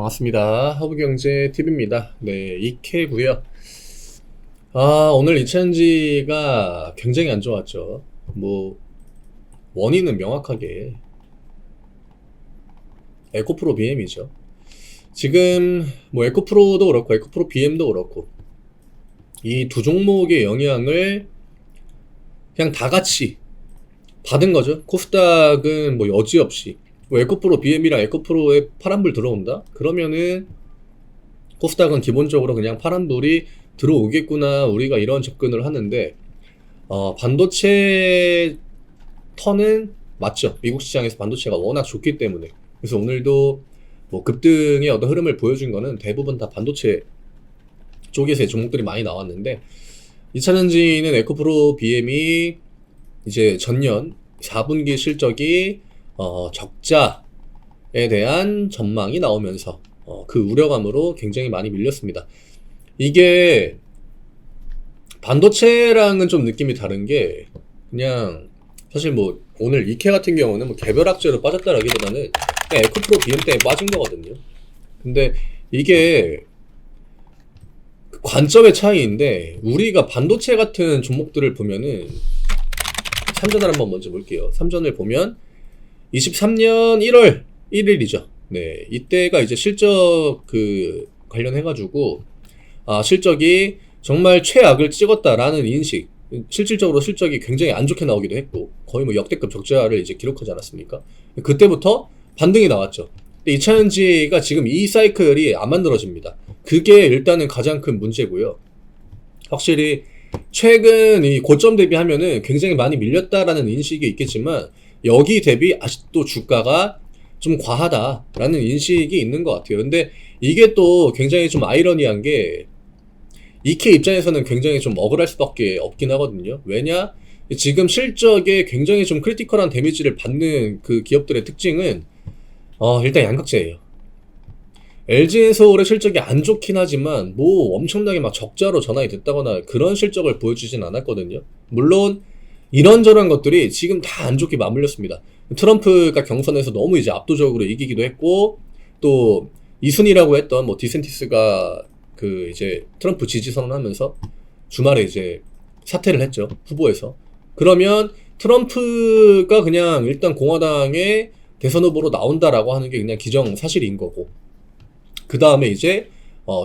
반갑습니다. 허브경제TV입니다. 네, 이케고요. 오늘 이차전지가 굉장히 안 좋았죠. 원인은 명확하게 에코프로 BM이죠. 지금 에코프로도 그렇고 에코프로 BM도 그렇고 이 두 종목의 영향을 그냥 다 같이 받은 거죠. 코스닥은 여지없이 에코프로 BM이랑 에코프로에 파란불 들어온다? 그러면은 코스닥은 기본적으로 그냥 파란불이 들어오겠구나, 우리가 이런 접근을 하는데, 반도체 턴은 맞죠. 미국 시장에서 반도체가 워낙 좋기 때문에. 그래서 오늘도 급등의 어떤 흐름을 보여준 거는 대부분 다 반도체 쪽에서의 종목들이 많이 나왔는데, 2차전지는 에코프로 BM이 이제 전년 4분기 실적이 적자에 대한 전망이 나오면서 그 우려감으로 굉장히 많이 밀렸습니다. 이게 반도체랑은 좀 느낌이 다른 게, 그냥 사실 오늘 이케 같은 경우는 개별악재로 빠졌다라기보다는 그냥 에코프로 BM 때문에 빠진 거거든요. 근데 이게 관점의 차이인데, 우리가 반도체 같은 종목들을 보면은 삼전을 한번 먼저 볼게요. 삼전을 보면 23년 1월 1일이죠. 네, 이때가 이제 실적 관련해가지고 실적이 정말 최악을 찍었다라는 인식, 실질적으로 실적이 굉장히 안 좋게 나오기도 했고 거의 역대급 적자를 이제 기록하지 않았습니까? 그때부터 반등이 나왔죠. 근데 2차전지가 지금 이 사이클이 안 만들어집니다. 그게 일단은 가장 큰 문제고요. 확실히 최근 이 고점 대비하면은 굉장히 많이 밀렸다라는 인식이 있겠지만, 여기 대비 아직도 주가가 좀 과하다라는 인식이 있는 것 같아요. 근데 이게 또 굉장히 좀 아이러니한 게, 이케 입장에서는 굉장히 좀 억울할 수밖에 없긴 하거든요. 왜냐? 지금 실적에 굉장히 좀 크리티컬한 데미지를 받는 그 기업들의 특징은 일단 양극재예요. LG엔솔의 실적이 안 좋긴 하지만 엄청나게 적자로 전환이 됐다거나 그런 실적을 보여주진 않았거든요. 물론 이런저런 것들이 지금 다 안 좋게 맞물렸습니다. 트럼프가 경선에서 너무 이제 압도적으로 이기기도 했고, 또 이순이라고 했던 디센티스가 이제 트럼프 지지 선언하면서 주말에 이제 사퇴를 했죠, 후보에서. 그러면 트럼프가 그냥 일단 공화당의 대선 후보로 나온다라고 하는 게 그냥 기정사실인 거고, 그 다음에 이제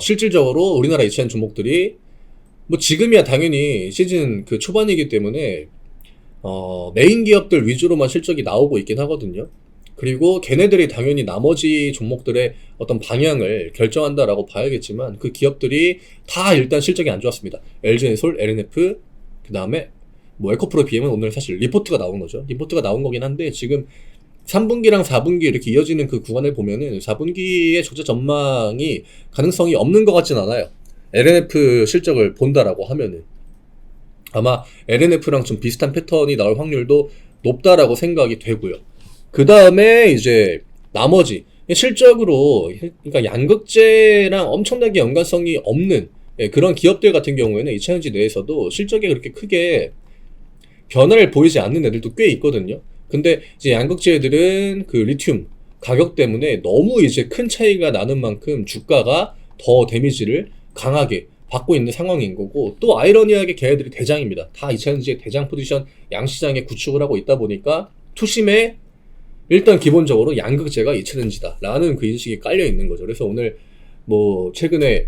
실질적으로 우리나라 이차전 종목들이 지금이야 당연히 시즌 초반이기 때문에 메인 기업들 위주로만 실적이 나오고 있긴 하거든요. 그리고 걔네들이 당연히 나머지 종목들의 어떤 방향을 결정한다라고 봐야겠지만, 그 기업들이 다 일단 실적이 안 좋았습니다. LG엔솔, LNF, 그 다음에 에코프로 BM은 오늘 사실 리포트가 나온 거죠. 리포트가 나온 거긴 한데, 지금 3분기랑 4분기 이렇게 이어지는 그 구간을 보면은 4분기의 적자 전망이 가능성이 없는 것 같진 않아요. LNF 실적을 본다라고 하면은 아마 LNF랑 좀 비슷한 패턴이 나올 확률도 높다라고 생각이 되고요. 그 다음에 이제 나머지 실적으로, 그러니까 양극재랑 엄청나게 연관성이 없는 그런 기업들 같은 경우에는 이차전지 내에서도 실적이 그렇게 크게 변화를 보이지 않는 애들도 꽤 있거든요. 근데 이제 양극재 애들은 리튬 가격 때문에 너무 이제 큰 차이가 나는 만큼 주가가 더 데미지를 강하게 받고 있는 상황인 거고, 또 아이러니하게 걔네들이 대장입니다. 다 이차전지의 대장 포지션 양시장에 구축을 하고 있다 보니까 투심에 일단 기본적으로 양극재가 이차전지다 라는 그 인식이 깔려 있는 거죠. 그래서 오늘 최근에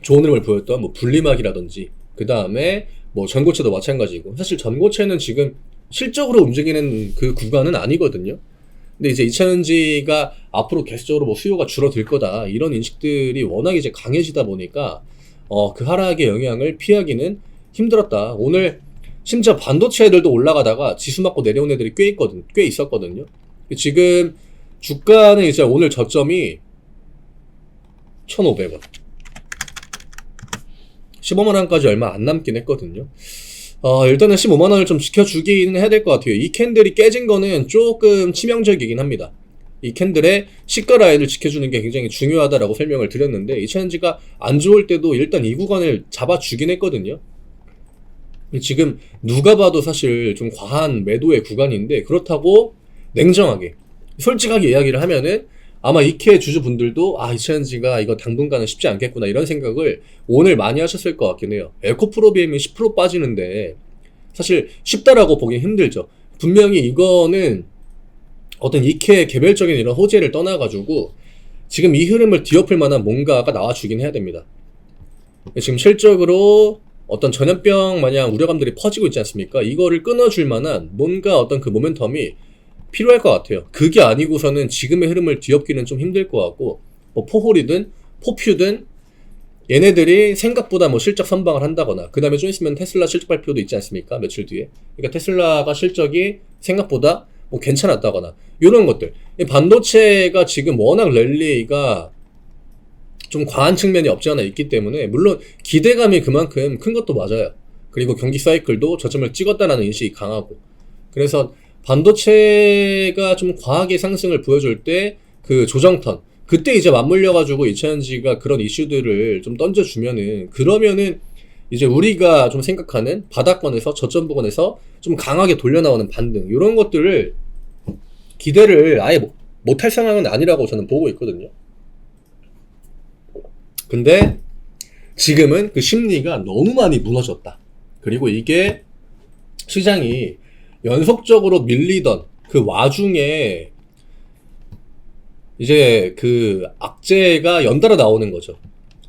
좋은 흐름을 보였던 분리막이라든지, 그 다음에 전고체도 마찬가지고, 사실 전고체는 지금 실적으로 움직이는 그 구간은 아니거든요. 근데 이제 이차전지가 앞으로 계속적으로 수요가 줄어들 거다, 이런 인식들이 워낙 이제 강해지다 보니까 그 하락의 영향을 피하기는 힘들었다. 오늘 심지어 반도체 애들도 올라가다가 지수 맞고 내려온 애들이 꽤 있었거든요. 지금 주가는 이제 오늘 저점이 1,500원, 15만원까지 얼마 안 남긴 했거든요. 일단은 15만원을 좀 지켜주기는 해야 될 것 같아요. 이 캔들이 깨진 거는 조금 치명적이긴 합니다. 이 캔들의 시가 라인을 지켜주는 게 굉장히 중요하다라고 설명을 드렸는데, 이차전지가 안 좋을 때도 일단 이 구간을 잡아주긴 했거든요. 지금 누가 봐도 사실 좀 과한 매도의 구간인데, 그렇다고 냉정하게 솔직하게 이야기를 하면은 아마 이케 주주분들도 이차전지가 이거 당분간은 쉽지 않겠구나 이런 생각을 오늘 많이 하셨을 것 같긴 해요. 에코프로비엠이 10% 빠지는데 사실 쉽다라고 보긴 힘들죠. 분명히 이거는 어떤 이케 개별적인 이런 호재를 떠나가지고 지금 이 흐름을 뒤엎을 만한 뭔가가 나와주긴 해야 됩니다. 지금 실적으로 어떤 전염병 마냥 우려감들이 퍼지고 있지 않습니까? 이거를 끊어줄 만한 뭔가 어떤 그 모멘텀이 필요할 것 같아요. 그게 아니고서는 지금의 흐름을 뒤엎기는 좀 힘들 것 같고, 뭐 포홀이든 포퓨든 얘네들이 생각보다 뭐 실적 선방을 한다거나, 그 다음에 좀 있으면 테슬라 실적 발표도 있지 않습니까? 며칠 뒤에. 그러니까 테슬라가 실적이 생각보다 뭐 괜찮았다거나 이런 것들. 반도체가 지금 워낙 랠리가 좀 과한 측면이 없지 않아 있기 때문에 물론 기대감이 그만큼 큰 것도 맞아요. 그리고 경기 사이클도 저점을 찍었다라는 인식이 강하고, 그래서 반도체가 좀 과하게 상승을 보여줄 때 그 조정턴, 그때 이제 맞물려가지고 이차전지가 그런 이슈들을 좀 던져주면은, 그러면은 이제 우리가 좀 생각하는 바닥권에서 저점 부근에서 좀 강하게 돌려나오는 반등, 이런 것들을 기대를 아예 못할 상황은 아니라고 저는 보고 있거든요. 근데 지금은 그 심리가 너무 많이 무너졌다. 그리고 이게 시장이 연속적으로 밀리던 그 와중에 이제 그 악재가 연달아 나오는 거죠.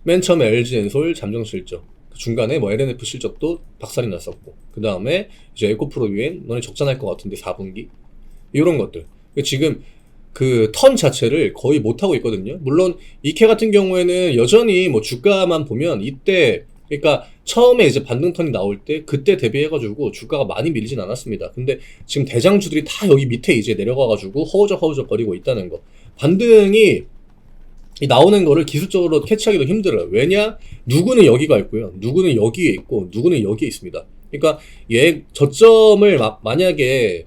맨 처음에 LG엔솔 잠정 실적, 그 중간에 뭐 LNF 실적도 박살이 났었고, 그 다음에 이제 에코프로비엔 너네 적자날 것 같은데 4분기 이런 것들. 지금 그 턴 자체를 거의 못하고 있거든요. 물론 이케 같은 경우에는 여전히 뭐 주가만 보면 이때, 그러니까 처음에 이제 반등 턴이 나올 때 그때 대비해가지고 주가가 많이 밀리진 않았습니다. 근데 지금 대장주들이 다 여기 밑에 이제 내려가가지고 허우적 거리고 있다는 거. 반등이 나오는 거를 기술적으로 캐치하기도 힘들어요. 왜냐? 누구는 여기가 있고요, 누구는 여기에 있고, 누구는 여기에 있습니다. 그러니까 저점을 만약에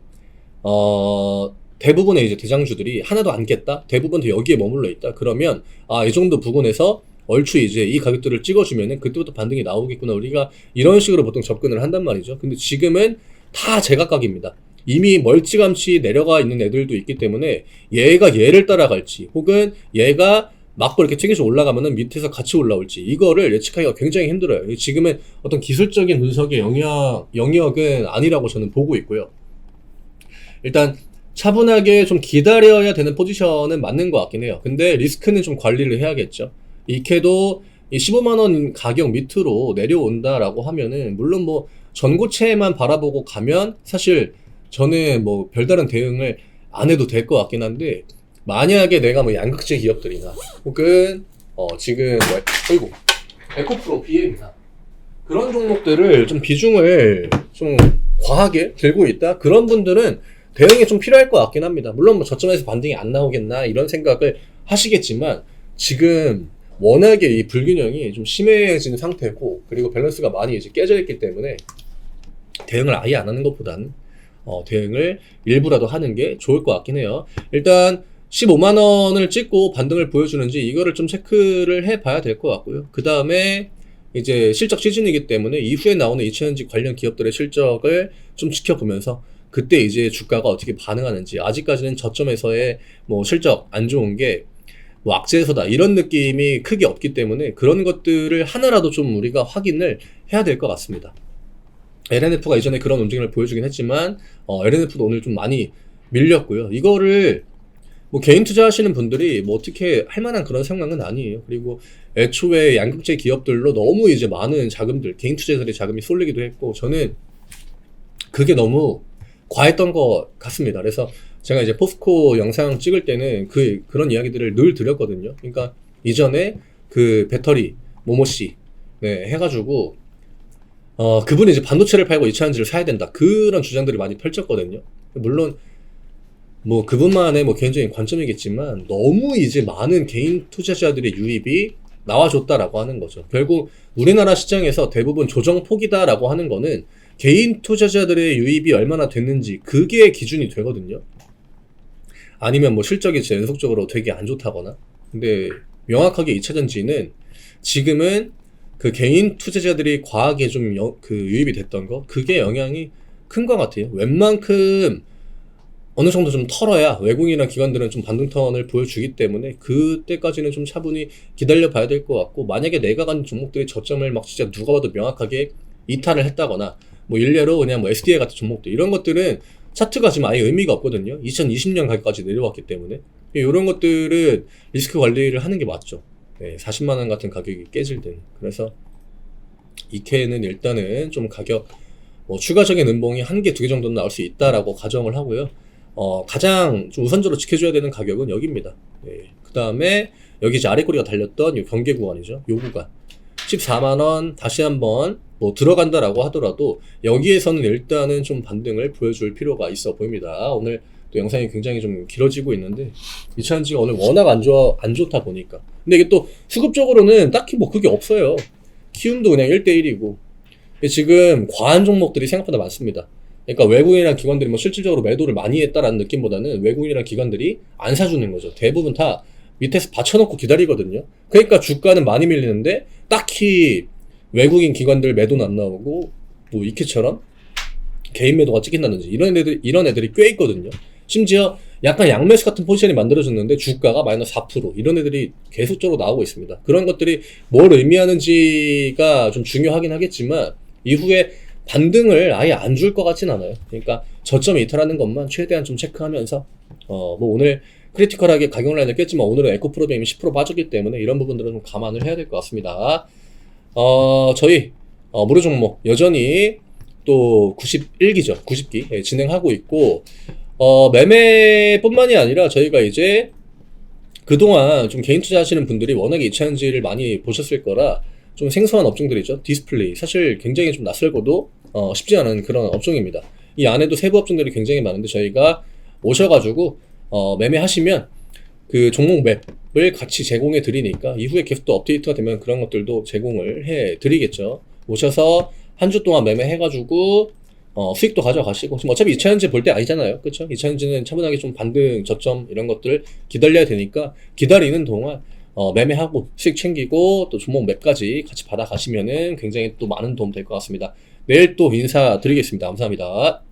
대부분의 이제 대장주들이 하나도 안 깼다, 대부분 다 여기에 머물러 있다, 그러면 이 정도 부근에서 얼추 이제 이 가격들을 찍어주면은 그때부터 반등이 나오겠구나, 우리가 이런 식으로 보통 접근을 한단 말이죠. 근데 지금은 다 제각각입니다. 이미 멀찌감치 내려가 있는 애들도 있기 때문에 얘가 얘를 따라갈지, 혹은 얘가 막고 이렇게 튀겨서 올라가면은 밑에서 같이 올라올지, 이거를 예측하기가 굉장히 힘들어요. 지금은 어떤 기술적인 분석의 영역은 아니라고 저는 보고 있고요. 일단 차분하게 좀 기다려야 되는 포지션은 맞는 것 같긴 해요. 근데 리스크는 좀 관리를 해야겠죠. 이케도 이 15만원 가격 밑으로 내려온다라고 하면은, 물론 뭐 전고체만 바라보고 가면 사실 저는 뭐 별다른 대응을 안 해도 될 것 같긴 한데, 만약에 내가 뭐 양극재 기업들이나 혹은 지금 어이구 에코프로 BM이나 그런 종목들을 좀 비중을 좀 과하게 들고 있다, 그런 분들은 대응이 좀 필요할 것 같긴 합니다. 물론 뭐 저점에서 반등이 안 나오겠나 이런 생각을 하시겠지만, 지금 워낙에 이 불균형이 좀 심해진 상태고, 그리고 밸런스가 많이 이제 깨져 있기 때문에 대응을 아예 안 하는 것보다는 대응을 일부라도 하는 게 좋을 것 같긴 해요. 일단 15만원을 찍고 반등을 보여주는지 이거를 좀 체크를 해봐야 될 것 같고요. 그 다음에 이제 실적 시즌이기 때문에 이후에 나오는 이차전지 관련 기업들의 실적을 좀 지켜보면서 그때 이제 주가가 어떻게 반응하는지, 아직까지는 저점에서의 뭐 실적 안 좋은 게 뭐 악재에서다 이런 느낌이 크게 없기 때문에 그런 것들을 하나라도 좀 우리가 확인을 해야 될 것 같습니다. LNF가 이전에 그런 움직임을 보여주긴 했지만 LNF도 오늘 좀 많이 밀렸고요. 이거를 뭐 개인 투자하시는 분들이 뭐 어떻게 할 만한 그런 상황은 아니에요. 그리고 애초에 양극재 기업들로 너무 이제 많은 자금들, 개인 투자자들의 자금이 쏠리기도 했고, 저는 그게 너무 과했던 것 같습니다. 그래서 제가 이제 포스코 영상 찍을 때는 그런 이야기들을 늘 드렸거든요. 그러니까 이전에 그 배터리 모모씨 해가지고 그분이 이제 반도체를 팔고 이차전지를 사야 된다, 그런 주장들이 많이 펼쳤거든요. 물론 뭐 그분만의 뭐 개인적인 관점이겠지만 너무 이제 많은 개인 투자자들의 유입이 나와줬다라고 하는 거죠. 결국 우리나라 시장에서 대부분 조정폭이다라고 하는 거는 개인 투자자들의 유입이 얼마나 됐는지, 그게 기준이 되거든요. 아니면 뭐 실적이 진짜 연속적으로 되게 안 좋다거나. 근데 명확하게 2차전지는 지금은 그 개인 투자자들이 과하게 좀 그 유입이 됐던 거, 그게 영향이 큰 것 같아요. 웬만큼 어느 정도 좀 털어야 외국인이나 기관들은 좀 반등턴을 보여주기 때문에 그때까지는 좀 차분히 기다려 봐야 될 것 같고, 만약에 내가 간 종목들이 저점을 막 진짜 누가 봐도 명확하게 이탈을 했다거나, 뭐 일례로 그냥 뭐 SDI 같은 종목들, 이런 것들은 차트가 지금 아예 의미가 없거든요. 2020년 가격까지 내려왔기 때문에. 이런 것들은 리스크 관리를 하는 게 맞죠. 네, 40만원 같은 가격이 깨질 때는. 그래서 이케는 일단은 좀 가격, 뭐 추가적인 음봉이 한 개, 두 개 정도는 나올 수 있다라고 가정을 하고요. 가장 좀 우선적으로 지켜줘야 되는 가격은 여기입니다. 네, 그 다음에 여기 이제 아래 꼬리가 달렸던 이 경계 구간이죠. 요 구간 14만원 다시 한번 뭐 들어간다라고 하더라도 여기에서는 일단은 좀 반등을 보여줄 필요가 있어 보입니다. 오늘 또 영상이 굉장히 좀 길어지고 있는데, 이차전지가 오늘 워낙 안 좋다 보니까. 근데 이게 또 수급적으로는 딱히 뭐 그게 없어요. 키움도 그냥 1대1이고 지금 과한 종목들이 생각보다 많습니다. 그러니까 외국인이나 기관들이 뭐 실질적으로 매도를 많이 했다라는 느낌보다는 외국인이나 기관들이 안 사주는 거죠. 대부분 다 밑에서 받쳐놓고 기다리거든요. 그러니까 주가는 많이 밀리는데 딱히 외국인 기관들 매도는 안 나오고, 뭐 이케처럼 개인 매도가 찍힌다든지 이런 애들이 꽤 있거든요. 심지어 약간 양매수 같은 포지션이 만들어졌는데 주가가 마이너스 4% 이런 애들이 계속적으로 나오고 있습니다. 그런 것들이 뭘 의미하는지가 좀 중요하긴 하겠지만 이후에 반등을 아예 안 줄 것 같진 않아요. 그러니까 저점에 이탈하는 것만 최대한 좀 체크하면서 뭐 오늘 크리티컬하게 가격 라인을 깼지만 오늘은 에코프로비엠이 10% 빠졌기 때문에 이런 부분들은 좀 감안을 해야 될 것 같습니다. 저희 무료 종목 여전히 또 91기죠. 90기 진행하고 있고, 매매뿐만이 아니라 저희가 이제 그동안 좀 개인 투자하시는 분들이 워낙에 이차전지를 많이 보셨을 거라 좀 생소한 업종들이죠. 디스플레이 사실 굉장히 좀 낯설고도 쉽지 않은 그런 업종입니다. 이 안에도 세부 업종들이 굉장히 많은데 저희가 오셔가지고 매매하시면 그 종목 맵을 같이 제공해 드리니까 이후에 계속 또 업데이트가 되면 그런 것들도 제공을 해 드리겠죠. 오셔서 한 주 동안 매매해가지고 수익도 가져가시고, 지금 어차피 2차전지 볼 때 아니잖아요. 그쵸? 2차전지는 차분하게 좀 반등, 저점 이런 것들 기다려야 되니까 기다리는 동안 매매하고 수익 챙기고 또 종목 맵까지 같이 받아가시면은 굉장히 또 많은 도움 될 것 같습니다. 내일 또 인사드리겠습니다. 감사합니다.